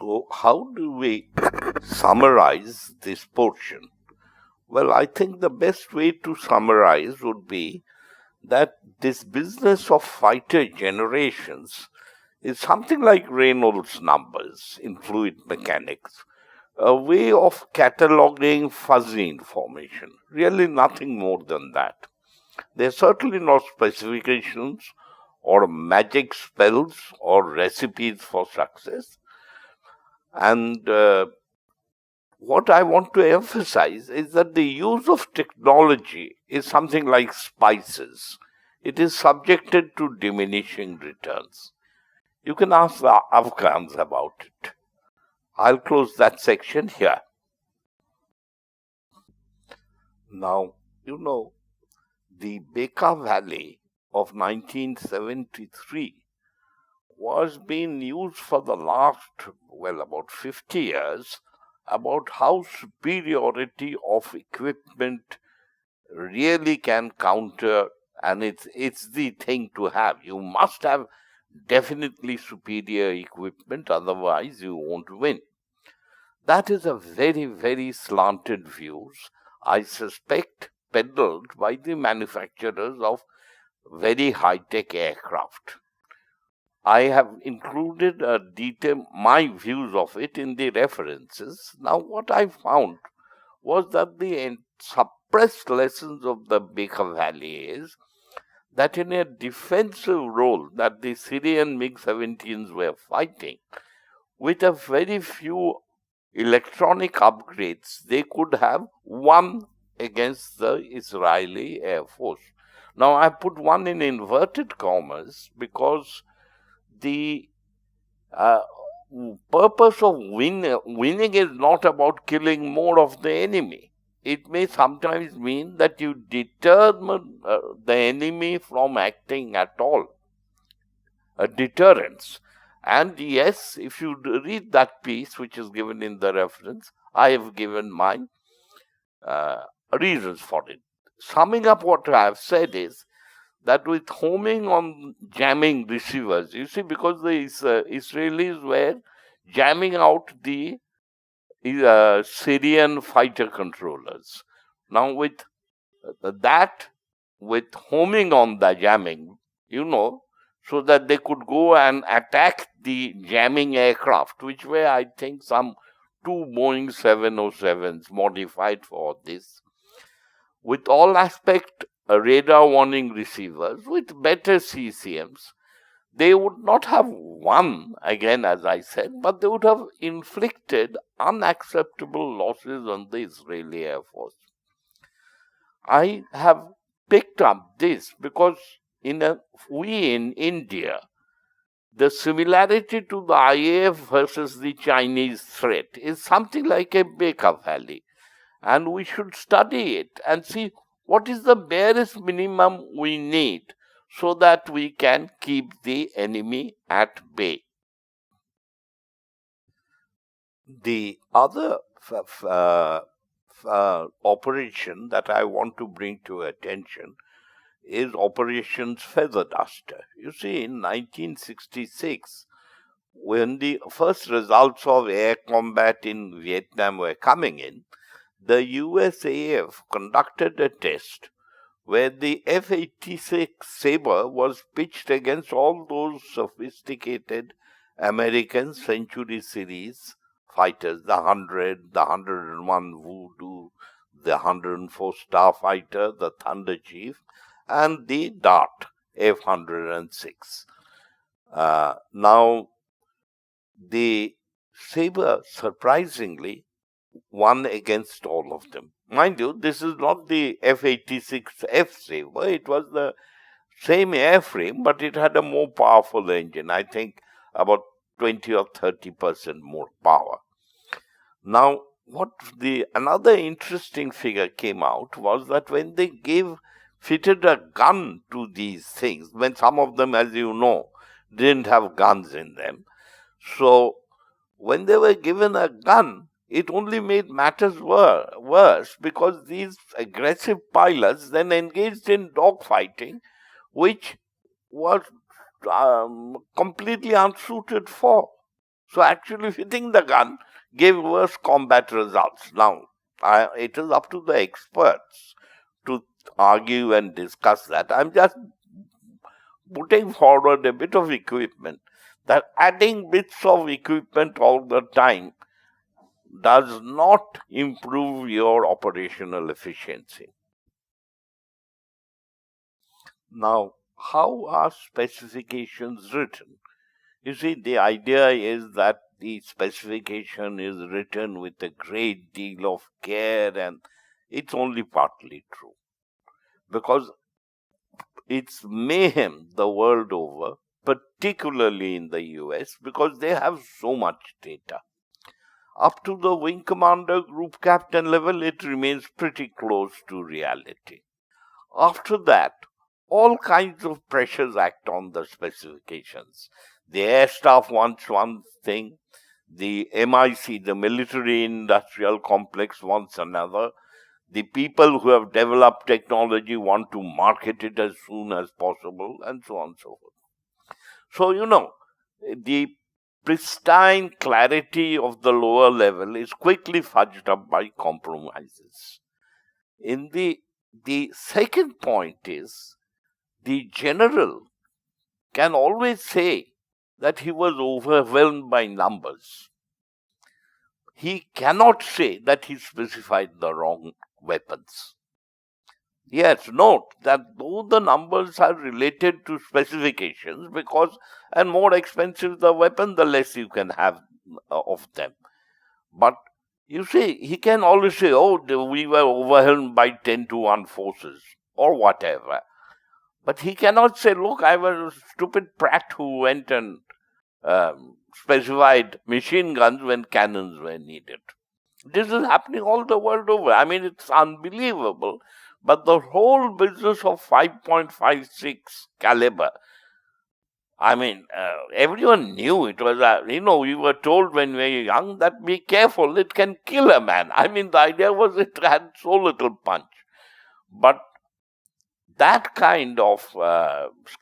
So, how do we summarize this portion? Well, I think the best way to summarize would be that this business of fighter generations is something like Reynolds numbers in fluid mechanics, a way of cataloging fuzzy information, really nothing more than that. There are certainly no specifications or magic spells or recipes for success. And what I want to emphasize is that the use of technology is something like spices. It is subjected to diminishing returns. You can ask the Afghans about it. I'll close that section here. Now, the Bekaa Valley of 1973 was being used for the last, about 50 years, about how superiority of equipment really can counter, and it's the thing to have. You must have definitely superior equipment, otherwise you won't win. That is a very, very slanted views, I suspect, peddled by the manufacturers of very high-tech aircraft. I have included my views of it in the references. Now, what I found was that the suppressed lessons of the Bekaa Valley is that in a defensive role that the Syrian MiG-17s were fighting, with a very few electronic upgrades, they could have won against the Israeli Air Force. Now, I put one in inverted commas because the purpose of winning is not about killing more of the enemy. It may sometimes mean that you determine the enemy from acting at all. A deterrence. And yes, if you read that piece, which is given in the reference, I have given my reasons for it. Summing up what I have said is that with homing on jamming receivers, you see, because the Israelis were jamming out the Syrian fighter controllers. Now with homing on the jamming, so that they could go and attack the jamming aircraft, which were, I think, some 2 Boeing 707s modified for this, with all aspect radar warning receivers, with better CCMs, they would not have won, again as I said, but they would have inflicted unacceptable losses on the Israeli Air Force. I have picked up this because we in India, the similarity to the IAF versus the Chinese threat is something like a Bekaa Valley. And we should study it and see what is the barest minimum we need so that we can keep the enemy at bay. The other operation that I want to bring to attention is Operations Feather Duster. You see, in 1966, when the first results of air combat in Vietnam were coming in, the USAF conducted a test where the F-86 Sabre was pitched against all those sophisticated American Century Series fighters, the 100, the 101 Voodoo, the 104 Starfighter, the Thunder Chief, and the Dart F-106. Now, the Sabre, surprisingly, won against all of them. Mind you, this is not the F-86F Sabre. It was the same airframe, but it had a more powerful engine. I think about 20 or 30% more power. Now, another interesting figure came out was that when they fitted a gun to these things, when some of them, as you know, didn't have guns in them. So, when they were given a gun, it only made matters worse because these aggressive pilots then engaged in dogfighting, which was completely unsuited for. So actually fitting the gun gave worse combat results. Now, it is up to the experts to argue and discuss that. I'm just putting forward a bit of equipment, that adding bits of equipment all the time does not improve your operational efficiency. Now, how are specifications written? You see, the idea is that the specification is written with a great deal of care, and it's only partly true because it's mayhem the world over, particularly in the US, because they have so much data. Up to the wing commander, group captain level, it remains pretty close to reality. After that, all kinds of pressures act on the specifications. The air staff wants one thing, the MIC, the military industrial complex, wants another. The people who have developed technology want to market it as soon as possible, and so on and so forth. So, the pristine clarity of the lower level is quickly fudged up by compromises. The second point is the general can always say that he was overwhelmed by numbers. He cannot say that he specified the wrong weapons. Yes, note that though the numbers are related to specifications, because and more expensive the weapon, the less you can have of them. But you see, he can always say, oh, we were overwhelmed by 10-1 forces or whatever. But he cannot say, look, I was a stupid prat who went and specified machine guns when cannons were needed. This is happening all the world over. I mean, it's unbelievable. But the whole business of 5.56 caliber, I mean, everyone knew it was, we were told when we were young that be careful, it can kill a man. I mean, the idea was it had so little punch. But that kind of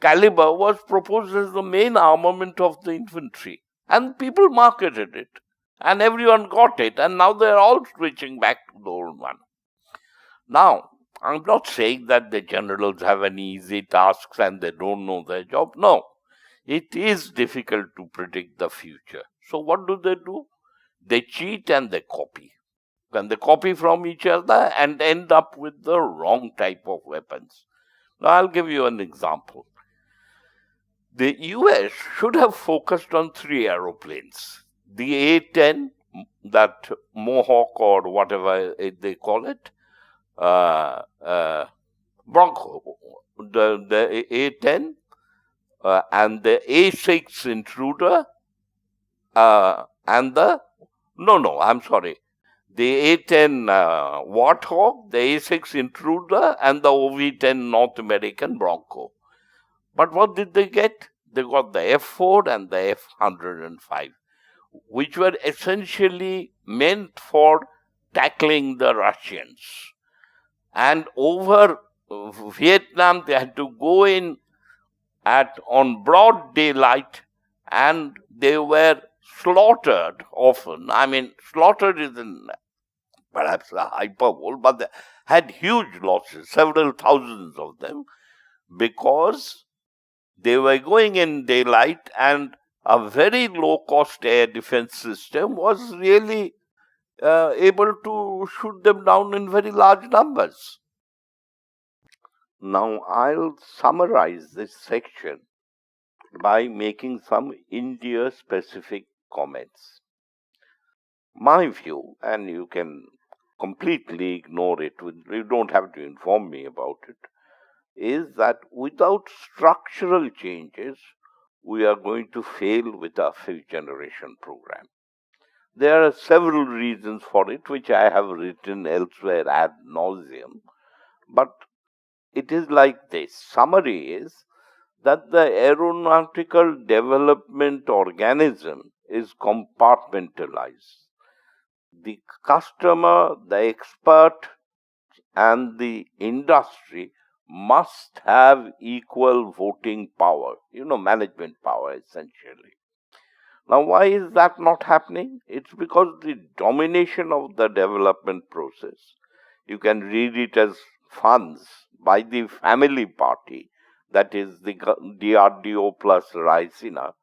caliber was proposed as the main armament of the infantry. And people marketed it. And everyone got it. And now they're all switching back to the old one. Now, I'm not saying that the generals have any easy tasks and they don't know their job. No. It is difficult to predict the future. So what do? They cheat and they copy. And they copy from each other and end up with the wrong type of weapons. Now, I'll give you an example. The US should have focused on 3 aeroplanes. The A-10, that Mohawk or whatever they call it, Bronco, the A-10, and the A-6 Intruder, and the A-10 Warthog, the A-6 Intruder, and the OV-10 North American Bronco. But what did they get? They got the F-4 and the F-105, which were essentially meant for tackling the Russians. And over Vietnam, they had to go in on broad daylight, and they were slaughtered often. I mean, slaughtered is perhaps a hyperbole, but they had huge losses, several thousands of them, because they were going in daylight, and a very low-cost air defense system was really able to shoot them down in very large numbers. Now, I'll summarize this section by making some India-specific comments. My view, and you can completely ignore it, you don't have to inform me about it, is that without structural changes, we are going to fail with our fifth generation program. There are several reasons for it, which I have written elsewhere ad nauseum, but it is like this. Summary is that the aeronautical development organism is compartmentalized. The customer, the expert, and the industry must have equal voting power, management power essentially. Now, why is that not happening? It's because the domination of the development process, you can read it as funds by the family party, that is the DRDO plus Raisina,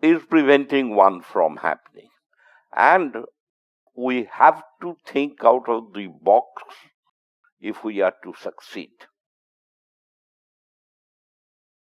is preventing one from happening. And we have to think out of the box if we are to succeed.